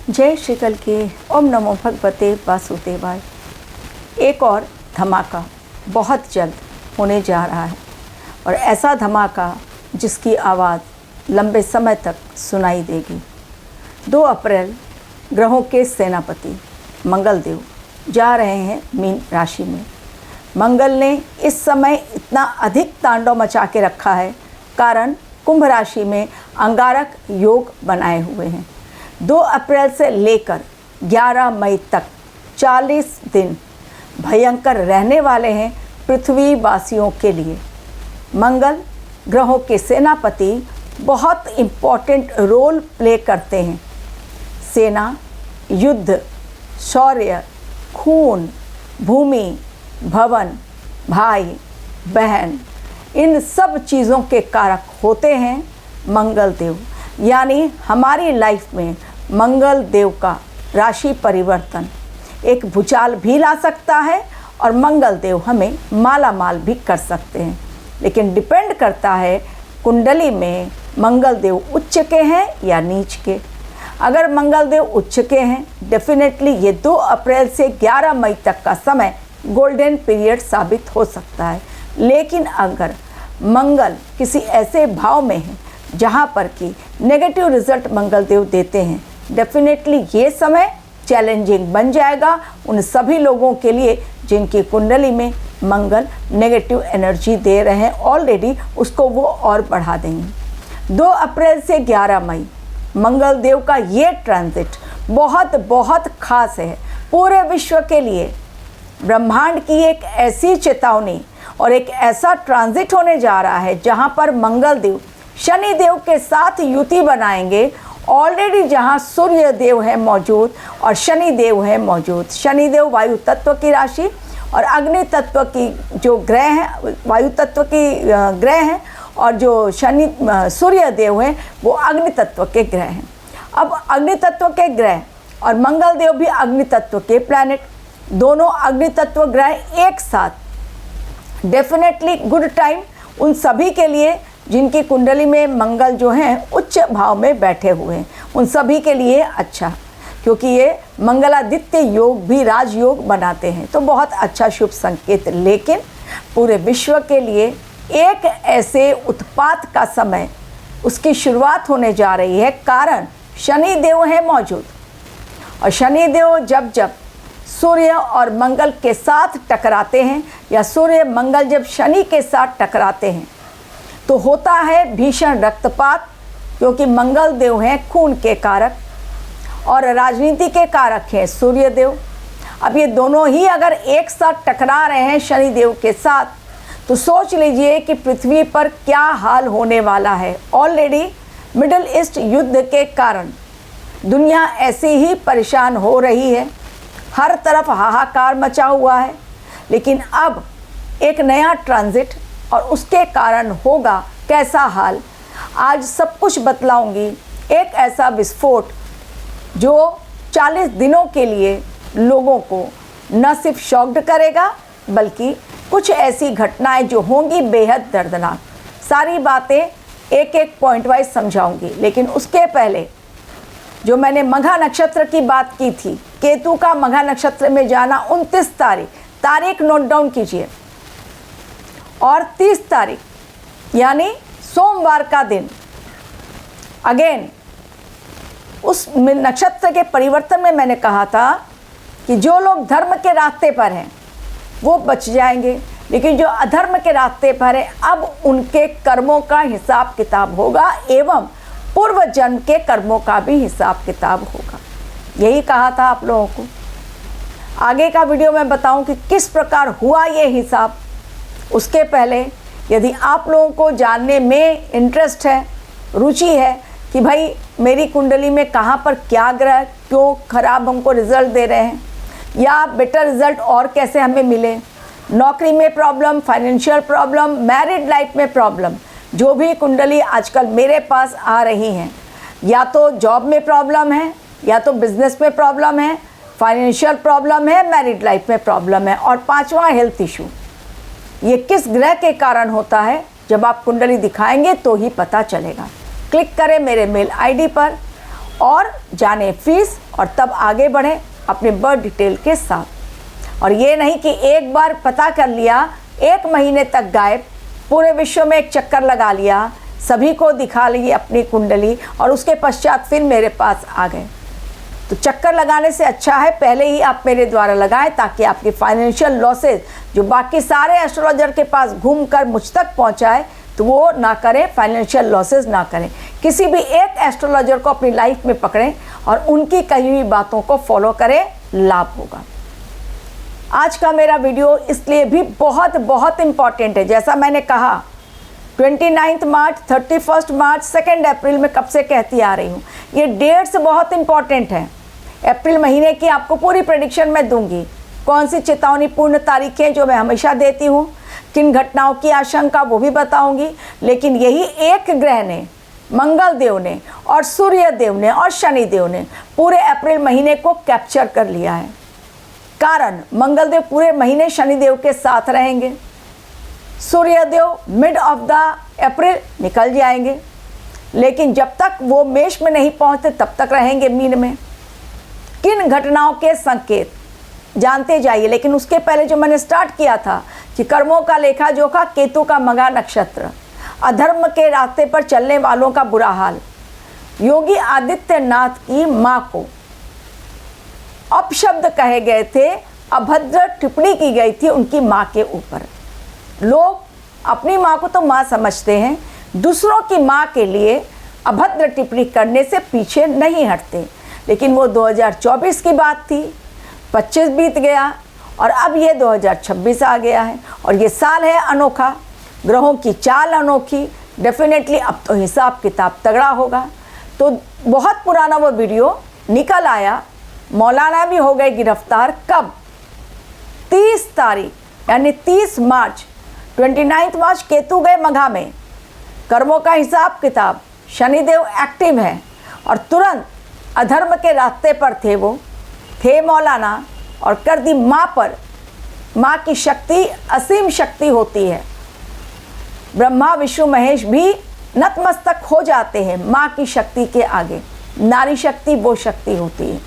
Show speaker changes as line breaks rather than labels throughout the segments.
जय श्री कल की ओम नमो भगवते वासुदेवाय। एक और धमाका बहुत जल्द होने जा रहा है और ऐसा धमाका जिसकी आवाज़ लंबे समय तक सुनाई देगी। 2 अप्रैल ग्रहों के सेनापति मंगल देव जा रहे हैं मीन राशि में। मंगल ने इस समय इतना अधिक तांडव मचा के रखा है, कारण कुंभ राशि में अंगारक योग बनाए हुए हैं। 2 अप्रैल से लेकर 11 मई तक 40 दिन भयंकर रहने वाले हैं पृथ्वी वासियों के लिए। मंगल ग्रहों के सेनापति बहुत इम्पोर्टेंट रोल प्ले करते हैं। सेना, युद्ध, शौर्य, खून, भूमि, भवन, भाई बहन, इन सब चीज़ों के कारक होते हैं मंगल देव। यानी हमारी लाइफ में मंगल देव का राशि परिवर्तन एक भूचाल भी ला सकता है और मंगल देव हमें माला माल भी कर सकते हैं। लेकिन डिपेंड करता है कुंडली में मंगल देव उच्च के हैं या नीच के। अगर मंगल देव उच्च के हैं, डेफिनेटली ये 2 अप्रैल से 11 मई तक का समय गोल्डन पीरियड साबित हो सकता है। लेकिन अगर मंगल किसी ऐसे भाव में है जहाँ पर कि नेगेटिव रिजल्ट मंगल देव देते हैं, डेफिनेटली ये समय चैलेंजिंग बन जाएगा उन सभी लोगों के लिए जिनकी कुंडली में मंगल नेगेटिव एनर्जी दे रहे हैं। ऑलरेडी उसको वो और बढ़ा देंगे। 2 अप्रैल से 11 मई मंगल देव का ये ट्रांजिट बहुत बहुत खास है पूरे विश्व के लिए। ब्रह्मांड की एक ऐसी चेतावनी और एक ऐसा ट्रांजिट होने जा रहा है जहाँ पर मंगल देव शनि देव के साथ युति बनाएंगे। ऑलरेडी जहाँ सूर्य देव है मौजूद और शनि देव है मौजूद। शनि देव वायु तत्व की राशि और अग्नि तत्व की जो ग्रह हैं, वायु तत्व की ग्रह हैं, और जो शनि सूर्य देव हैं वो अग्नि तत्व के ग्रह हैं। अब अग्नि तत्व के ग्रह और मंगल देव भी अग्नि तत्व के प्लैनेट, दोनों अग्नि तत्व ग्रह एक साथ, डेफिनेटली गुड टाइम उन सभी के लिए जिनकी कुंडली में मंगल जो हैं उच्च भाव में बैठे हुए हैं, उन सभी के लिए अच्छा, क्योंकि ये मंगलादित्य योग भी राजयोग बनाते हैं, तो बहुत अच्छा शुभ संकेत। लेकिन पूरे विश्व के लिए एक ऐसे उत्पात का समय उसकी शुरुआत होने जा रही है, कारण शनि देव है मौजूद। और शनि देव जब जब सूर्य और मंगल के साथ टकराते हैं या सूर्य मंगल जब शनि के साथ टकराते हैं तो होता है भीषण रक्तपात, क्योंकि मंगल देव हैं खून के कारक और राजनीति के कारक हैं सूर्य देव। अब ये दोनों ही अगर एक साथ टकरा रहे हैं शनि देव के साथ, तो सोच लीजिए कि पृथ्वी पर क्या हाल होने वाला है। ऑलरेडी मिडिल ईस्ट युद्ध के कारण दुनिया ऐसे ही परेशान हो रही है, हर तरफ हाहाकार मचा हुआ है। लेकिन अब एक नया ट्रांजिट और उसके कारण होगा कैसा हाल, आज सब कुछ बतलाऊंगी। एक ऐसा विस्फोट जो 40 दिनों के लिए लोगों को न सिर्फ शॉक्ड करेगा, बल्कि कुछ ऐसी घटनाएं जो होंगी बेहद दर्दनाक। सारी बातें एक एक पॉइंट वाइज समझाऊंगी। लेकिन उसके पहले जो मैंने मघा नक्षत्र की बात की थी, केतु का मघा नक्षत्र में जाना 29 तारीख नोट डाउन कीजिए, और 30 तारीख यानी सोमवार का दिन अगेन उस नक्षत्र के परिवर्तन में मैंने कहा था कि जो लोग धर्म के रास्ते पर हैं वो बच जाएंगे, लेकिन जो अधर्म के रास्ते पर हैं अब उनके कर्मों का हिसाब किताब होगा एवं पूर्व जन्म के कर्मों का भी हिसाब किताब होगा। यही कहा था आप लोगों को। आगे का वीडियो में बताऊं कि किस प्रकार हुआ ये हिसाब। उसके पहले यदि आप लोगों को जानने में इंटरेस्ट है, रुचि है कि भाई मेरी कुंडली में कहाँ पर क्या ग्रह क्यों खराब हमको रिजल्ट दे रहे हैं, या बेटर रिजल्ट और कैसे हमें मिले, नौकरी में problem, financial problem, married life में प्रॉब्लम, जो भी कुंडली आजकल मेरे पास आ रही हैं, या तो जॉब में प्रॉब्लम है, या तो बिजनेस में प्रॉब्लम है, फाइनेंशियल प्रॉब्लम है, मैरिड लाइफ में प्रॉब्लम है, और 5वां हेल्थ इशू। ये किस ग्रह के कारण होता है जब आप कुंडली दिखाएंगे तो ही पता चलेगा। क्लिक करें मेरे मेल आईडी पर और जाने फीस और तब आगे बढ़ें अपने बर्थ डिटेल के साथ। और ये नहीं कि एक बार पता कर लिया, 1 महीने तक गायब, पूरे विश्व में एक चक्कर लगा लिया, सभी को दिखा ली अपनी कुंडली और उसके पश्चात फिर मेरे पास आ गए। तो चक्कर लगाने से अच्छा है पहले ही आप मेरे द्वारा लगाएं, ताकि आपकी फाइनेंशियल लॉसेज जो बाकी सारे एस्ट्रोलॉजर के पास घूमकर मुझ तक पहुंचाए तो वो ना करें, फाइनेंशियल लॉसेज ना करें। किसी भी एक एस्ट्रोलॉजर को अपनी लाइफ में पकड़ें और उनकी कही हुई बातों को फॉलो करें, लाभ होगा। आज का मेरा वीडियो इसलिए भी बहुत बहुत इम्पॉर्टेंट है। जैसा मैंने कहा 29 मार्च, 31 मार्च, 2 अप्रैल में कब से कहती आ रही हूँ, ये डेट्स बहुत इंपॉर्टेंट हैं। अप्रैल महीने की आपको पूरी प्रेडिक्शन मैं दूंगी, कौन सी चेतावनी पूर्ण तारीखें जो मैं हमेशा देती हूँ, किन घटनाओं की आशंका वो भी बताऊंगी। लेकिन यही एक ग्रह ने, मंगल देव ने और सूर्य देव ने और शनि देव ने पूरे अप्रैल महीने को कैप्चर कर लिया है। कारण मंगल देव पूरे महीने शनि देव के साथ रहेंगे, सूर्य देव मिड ऑफ द अप्रैल निकल जाएंगे, लेकिन जब तक वो मेष में नहीं पहुंचते तब तक रहेंगे मीन में। किन घटनाओं के संकेत जानते जाइए। लेकिन उसके पहले जो मैंने स्टार्ट किया था कि कर्मों का लेखा जोखा, केतु का मघा नक्षत्र, अधर्म के रास्ते पर चलने वालों का बुरा हाल, योगी आदित्यनाथ की मां को अपशब्द कहे गए थे, अभद्र टिप्पणी की गई थी उनकी मां के ऊपर। लोग अपनी मां को तो मां समझते हैं, दूसरों की मां के लिए अभद्र टिप्पणी करने से पीछे नहीं हटते। लेकिन वो 2024 की बात थी, 25 बीत गया और अब ये 2026 आ गया है और ये साल है अनोखा, ग्रहों की चाल अनोखी। डेफिनेटली अब तो हिसाब किताब तगड़ा होगा। तो बहुत पुराना वो वीडियो निकल आया, मौलाना भी हो गए गिरफ्तार। कब? 30 तारीख यानी 30 मार्च, 29 मार्च केतु गए मघा में, कर्मों का हिसाब किताब, शनिदेव एक्टिव है और तुरंत अधर्म के रास्ते पर थे वो, थे मौलाना, और कर दी माँ पर। माँ की शक्ति असीम शक्ति होती है, ब्रह्मा विष्णु महेश भी नतमस्तक हो जाते हैं माँ की शक्ति के आगे। नारी शक्ति वो शक्ति होती है,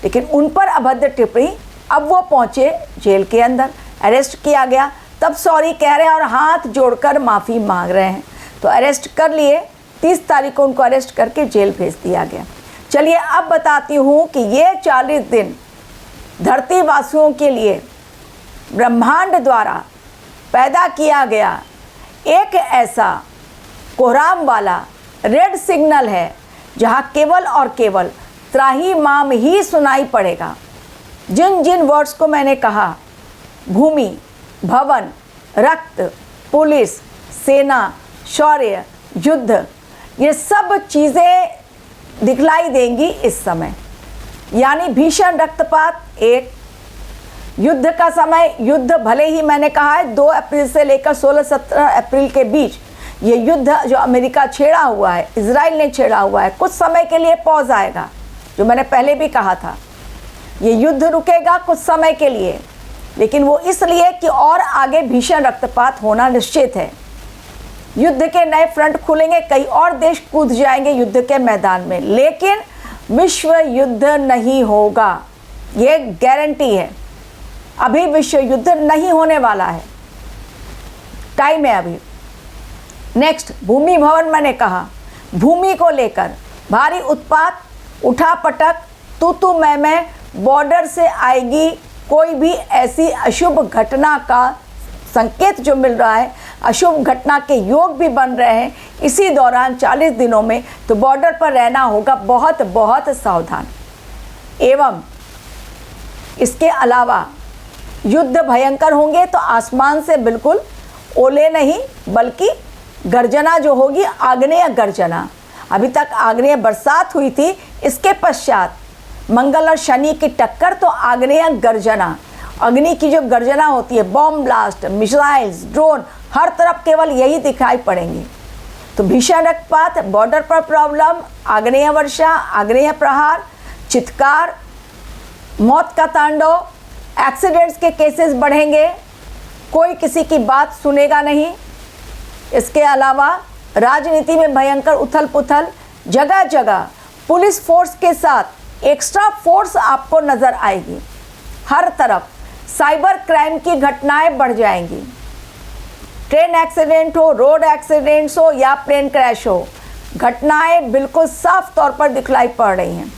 लेकिन उन पर अभद्र टिप्पणी। अब वो पहुँचे जेल के अंदर, अरेस्ट किया गया, तब सॉरी कह रहे हैं और हाथ जोड़कर माफ़ी मांग रहे हैं। तो अरेस्ट कर लिए, 30 तारीख को उनको अरेस्ट करके जेल भेज दिया गया। चलिए अब बताती हूँ कि ये 40 दिन धरती वासियों के लिए ब्रह्मांड द्वारा पैदा किया गया एक ऐसा कोहराम वाला रेड सिग्नल है, जहाँ केवल और केवल त्राही माम ही सुनाई पड़ेगा। जिन जिन वर्ड्स को मैंने कहा, भूमि, भवन, रक्त, पुलिस, सेना, शौर्य, युद्ध, ये सब चीज़ें दिखलाई देंगी इस समय। यानी भीषण रक्तपात, एक युद्ध का समय। युद्ध भले ही मैंने कहा है 2 अप्रैल से लेकर 16-17 अप्रैल के बीच ये युद्ध जो अमेरिका छेड़ा हुआ है, इजराइल ने छेड़ा हुआ है, कुछ समय के लिए पॉज आएगा, जो मैंने पहले भी कहा था। ये युद्ध रुकेगा कुछ समय के लिए, लेकिन वो इसलिए कि और आगे भीषण रक्तपात होना निश्चित है। युद्ध के नए फ्रंट खुलेंगे, कई और देश कूद जाएंगे युद्ध के मैदान में, लेकिन विश्व युद्ध नहीं होगा, ये गारंटी है। अभी विश्व युद्ध नहीं होने वाला है, टाइम है अभी। नेक्स्ट, भूमि भवन, मैंने कहा भूमि को लेकर भारी उत्पात, उठापटक, तू मैं बॉर्डर से आएगी कोई भी ऐसी अशुभ घटना का संकेत जो मिल रहा है, अशुभ घटना के योग भी बन रहे हैं इसी दौरान 40 दिनों में। तो बॉर्डर पर रहना होगा बहुत बहुत सावधान। एवं इसके अलावा युद्ध भयंकर होंगे, तो आसमान से बिल्कुल ओले नहीं बल्कि गर्जना जो होगी, आग्नेय गर्जना। अभी तक आग्नेय बरसात हुई थी, इसके पश्चात मंगल और शनि की टक्कर, तो आग्नेय गर्जना, अग्नि की जो गर्जना होती है, बॉम्ब ब्लास्ट, मिसाइल्स, ड्रोन, हर तरफ केवल यही दिखाई पड़ेंगे। तो भीषण रक्तपात, बॉर्डर पर प्रॉब्लम, आग्नेय वर्षा, आग्नेय प्रहार, चित्कार, मौत का तांडव, एक्सीडेंट्स के केसेस बढ़ेंगे, कोई किसी की बात सुनेगा नहीं। इसके अलावा राजनीति में भयंकर उथल पुथल, जगह जगह पुलिस फोर्स के साथ एक्स्ट्रा फोर्स आपको नज़र आएगी। हर तरफ साइबर क्राइम की घटनाएं बढ़ जाएंगी। ट्रेन एक्सीडेंट हो, रोड एक्सीडेंट्स हो या प्लेन क्रैश हो, घटनाएं बिल्कुल साफ तौर पर दिखलाई पड़ रही हैं।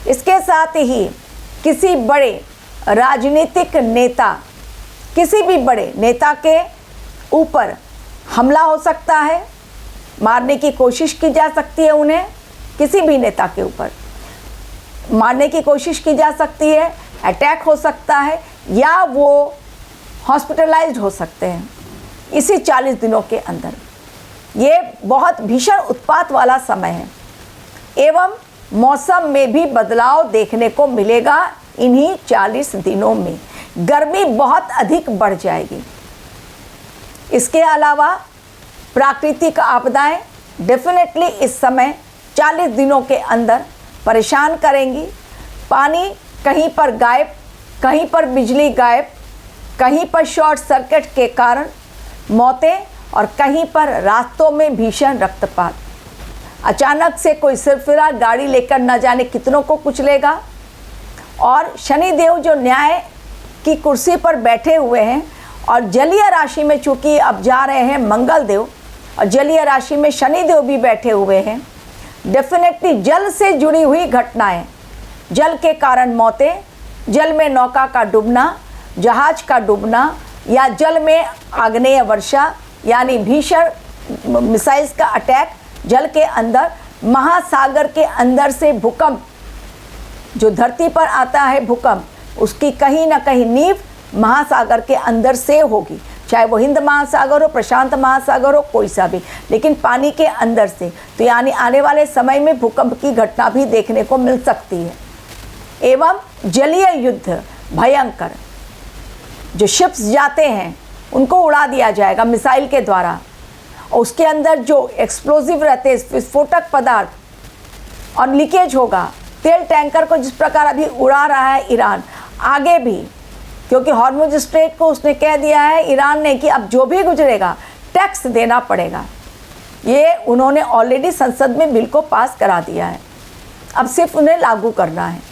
इसके साथ ही किसी बड़े राजनीतिक नेता, किसी भी बड़े नेता के ऊपर हमला हो सकता है, मारने की कोशिश की जा सकती है। उन्हें किसी भी नेता के ऊपर मारने की कोशिश की जा सकती है, अटैक हो सकता है या वो हॉस्पिटलाइज्ड हो सकते हैं इसी 40 दिनों के अंदर। ये बहुत भीषण उत्पात वाला समय है एवं मौसम में भी बदलाव देखने को मिलेगा। इन्हीं 40 दिनों में गर्मी बहुत अधिक बढ़ जाएगी। इसके अलावा प्राकृतिक आपदाएं डेफिनेटली इस समय 40 दिनों के अंदर परेशान करेंगी। पानी कहीं पर गायब, कहीं पर बिजली गायब, कहीं पर शॉर्ट सर्किट के कारण मौतें और कहीं पर रास्तों में भीषण रक्तपात। अचानक से कोई सिरफिरा गाड़ी लेकर न जाने कितनों को कुचलेगा। और शनिदेव जो न्याय की कुर्सी पर बैठे हुए हैं और जलीय राशि में चूंकि अब जा रहे हैं मंगल देव और जलीय राशि में शनिदेव भी बैठे हुए हैं, डेफिनेटली जल से जुड़ी हुई घटनाएं, जल के कारण मौतें, जल में नौका का डूबना, जहाज का डूबना या जल में आग्नेय वर्षा यानी भीषण मिसाइल्स का अटैक, जल के अंदर, महासागर के अंदर से भूकंप, जो धरती पर आता है भूकंप, उसकी कहीं ना कहीं नींव महासागर के अंदर से होगी, चाहे वो हिंद महासागर हो, प्रशांत महासागर हो, कोई सा भी, लेकिन पानी के अंदर से। तो यानी आने वाले समय में भूकंप की घटना भी देखने को मिल सकती है। एवं जलीय युद्ध भयंकर, जो शिप्स जाते हैं उनको उड़ा दिया जाएगा मिसाइल के द्वारा, और उसके अंदर जो एक्सप्लोजिव रहते हैं विस्फोटक पदार्थ और लीकेज होगा। तेल टैंकर को जिस प्रकार अभी उड़ा रहा है ईरान, आगे भी, क्योंकि हॉर्मुज स्ट्रेट को उसने कह दिया है ईरान ने कि अब जो भी गुजरेगा टैक्स देना पड़ेगा। ये उन्होंने ऑलरेडी संसद में बिल को पास करा दिया है, अब सिर्फ उन्हें लागू करना है।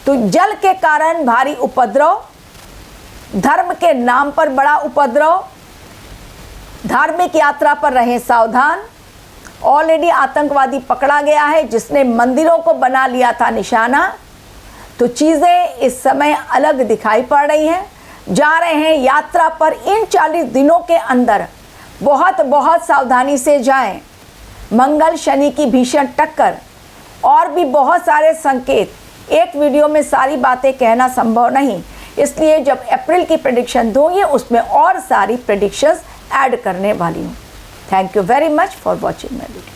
तो जल के कारण भारी उपद्रव, धर्म के नाम पर बड़ा उपद्रव, धार्मिक यात्रा पर रहें सावधान। ऑलरेडी आतंकवादी पकड़ा गया है जिसने मंदिरों को बना लिया था निशाना। तो चीज़ें इस समय अलग दिखाई पड़ रही हैं। जा रहे हैं यात्रा पर, इन 40 दिनों के अंदर बहुत बहुत सावधानी से जाएं। मंगल शनि की भीषण टक्कर और भी बहुत सारे संकेत, एक वीडियो में सारी बातें कहना संभव नहीं, इसलिए जब अप्रैल की प्रेडिक्शन दूंगी उसमें और सारी प्रेडिक्शंस ऐड करने वाली हूँ। Thank you very much for watching my video.